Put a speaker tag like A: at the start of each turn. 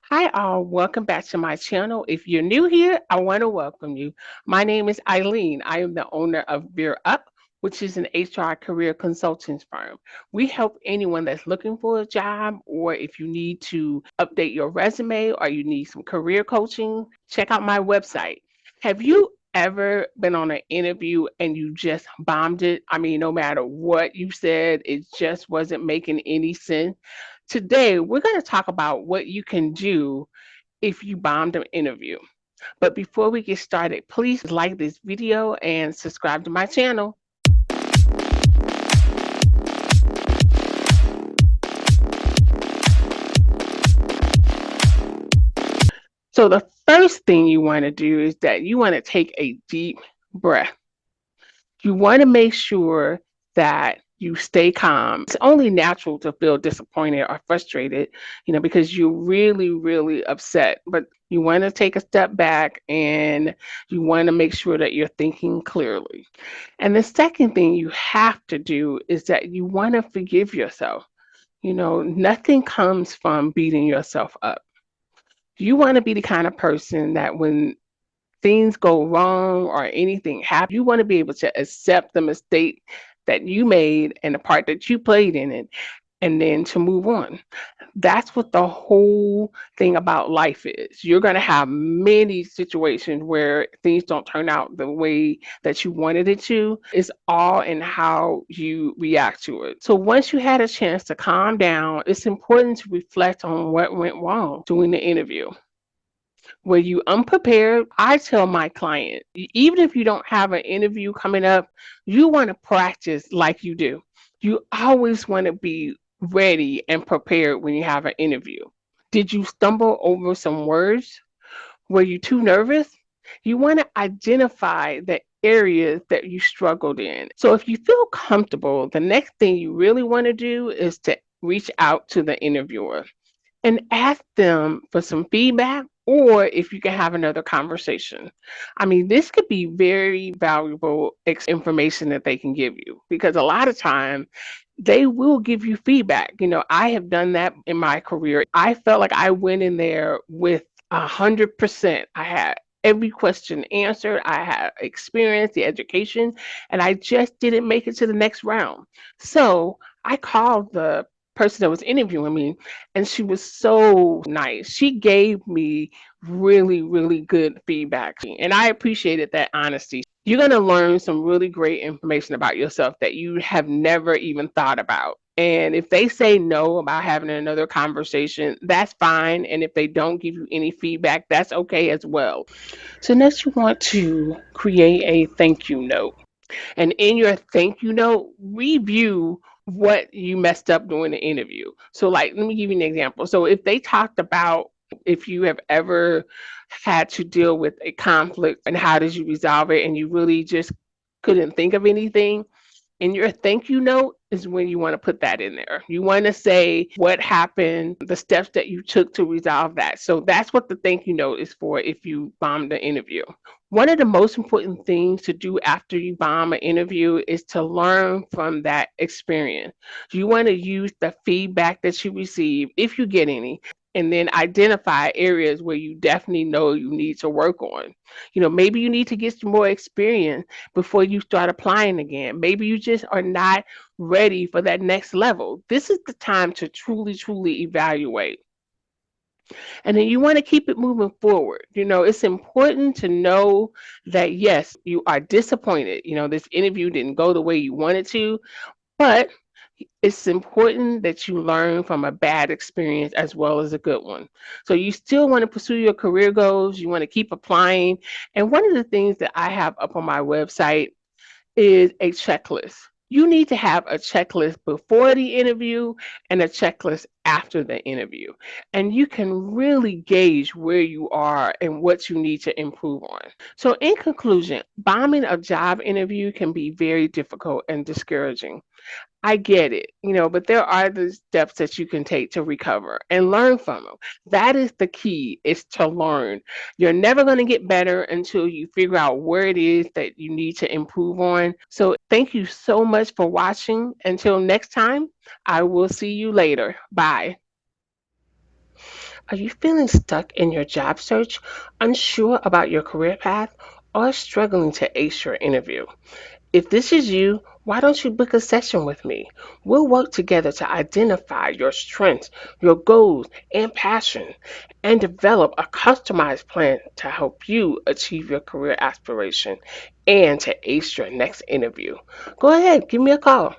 A: Hi, all. Welcome back to my channel. If you're new here, I want to welcome you. My name is Eileen. I am the owner of Veer Up, which is an HR career consulting firm. We help anyone that's looking for a job, or if you need to update your resume or you need some career coaching, check out my website. Have you ever been on an interview and you just bombed it? I mean, no matter what you said, it just wasn't making any sense. Today, we're going to talk about what you can do if you bombed an interview. But before we get started, please like this video and subscribe to my channel. So the first thing you want to do is that you want to take a deep breath. You want to make sure that you stay calm. It's only natural to feel disappointed or frustrated, because you're really, really upset. But you want to take a step back and you want to make sure that you're thinking clearly. And the second thing you have to do is that you want to forgive yourself. Nothing comes from beating yourself up. You want to be the kind of person that when things go wrong or anything happens, you want to be able to accept the mistake that you made and the part that you played in it, and then to move on. That's what the whole thing about life is. You're going to have many situations where things don't turn out the way that you wanted it to. It's all in how you react to it. So once you had a chance to calm down, it's important to reflect on what went wrong during the interview. Were you unprepared? I tell my client, even if you don't have an interview coming up, you want to practice like you do. You always want to be ready and prepared when you have an interview. Did you stumble over some words? Were you too nervous? You want to identify the areas that you struggled in. So if you feel comfortable, the next thing you really want to do is to reach out to the interviewer and ask them for some feedback or if you can have another conversation. I mean, this could be very valuable information that they can give you because a lot of time they will give you feedback. I have done that in my career. I felt like I went in there with 100%. I had every question answered. I had experience, the education, and I just didn't make it to the next round. So I called the person that was interviewing me, and she was so nice. She gave me really, really good feedback, and I appreciated that honesty. You're going to learn some really great information about yourself that you have never even thought about. And if they say no about having another conversation, that's fine. And if they don't give you any feedback, that's okay as well. So next you want to create a thank you note. And in your thank you note, review what you messed up during the interview. So, like, let me give you an example. So, if they talked about if you have ever had to deal with a conflict and how did you resolve it, and you really just couldn't think of anything, in your thank you note is when you want to put that in there. You want to say what happened, the steps that you took to resolve that. So that's what the thank you note is for if you bombed the interview. One of the most important things to do after you bomb an interview is to learn from that experience. You want to use the feedback that you receive, if you get any, and then identify areas where you definitely know you need to work on. Maybe you need to get some more experience before you start applying again. Maybe you just are not ready for that next level. This is the time to truly, truly evaluate. And then you want to keep it moving forward. It's important to know that yes, you are disappointed. This interview didn't go the way you wanted to, but it's important that you learn from a bad experience as well as a good one. So you still want to pursue your career goals. You want to keep applying. And one of the things that I have up on my website is a checklist. You need to have a checklist before the interview and a checklist after the interview. And you can really gauge where you are and what you need to improve on. So, in conclusion, bombing a job interview can be very difficult and discouraging. I get it, but there are the steps that you can take to recover and learn from them. That is the key, is to learn. You're never going to get better until you figure out where it is that you need to improve on. So thank you so much for watching. Until next time, I will see you later. Bye. Are you feeling stuck in your job search, unsure about your career path, or struggling to ace your interview? If this is you, why don't you book a session with me? We'll work together to identify your strengths, your goals, and passion, and develop a customized plan to help you achieve your career aspiration and to ace your next interview. Go ahead, give me a call.